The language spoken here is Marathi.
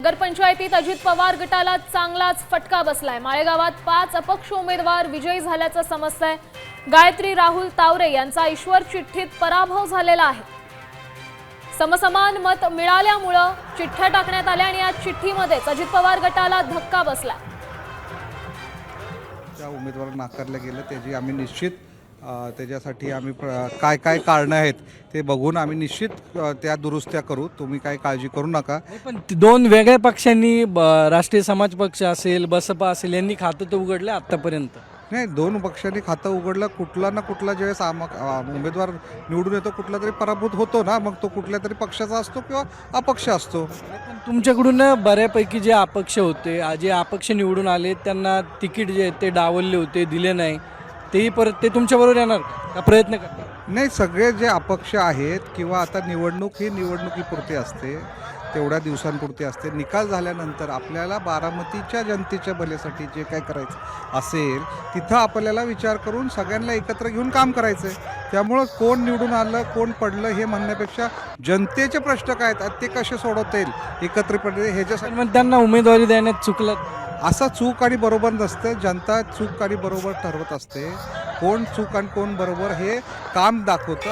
नगरपंचायतीत अजित पवार गटाला चांगलाच फटका बसलाय। माळेगावात 5 अपक्ष उमेदवार विजयी झाल्याचं समजतंय। गायत्री राहुल तावरे यांचा ईश्वर चिठ्ठीत पराभव झालेला आहे। समसमान मत मिळाल्यामुळे चिठ्ठ्या टाकण्यात आल्या आणि या चिठ्ठीमध्येच अजित पवार गटाला धक्का बसला। त्या उमेदवार नाकारले गेले त्याची आम्ही निश्चित त्याच्यासाठी आम्ही काय काय कारणं आहेत ते बघून आम्ही निश्चित त्या दुरुस्त्या करू। तुम्ही काही काळजी करू नका। पण दोन वेगळ्या पक्षांनी राष्ट्रीय समाज पक्ष असेल बसपा असेल यांनी खातं तर उघडलं आतापर्यंत। नाही, दोन पक्षांनी खातं उघडलं, कुठला ना कुठला ज्यावेळेस उमेदवार निवडून येतो कुठला तरी पराभूत होतो ना, मग तो कुठल्या तरी पक्षाचा असतो किंवा अपक्ष असतो। पण तुमच्याकडून बऱ्यापैकी जे अपक्ष होते जे अपक्ष निवडून आले त्यांना तिकीट जे ते डावलले होते दिले नाही, तेही परत ते तुमच्याबरोबर येणार का प्रयत्न करणार? नाही, सगळे जे अपक्ष आहेत किंवा आता निवडणूक ही निवडणुकीपुरती असते, तेवढ्या दिवसांपुरती असते। निकाल झाल्यानंतर आपल्याला बारामतीच्या जनतेच्या भल्यासाठी जे काय करायचं असेल तिथं आपल्याला विचार करून सगळ्यांना एकत्र घेऊन काम करायचं आहे। त्यामुळं कोण निवडून आलं कोण पडलं हे म्हणण्यापेक्षा जनतेचे प्रश्न काय आहेत ते कसे सोडवता येईल एकत्रितपणे ह्याच्यासाठी पण त्यांना उमेदवारी देण्यात चुकलं असा चूक आणि बरोबर नसतं। जनता चूक आणि बरोबर ठरवत असते। कोण चूक आणि कोण बरोबर हे काम दाखवतं।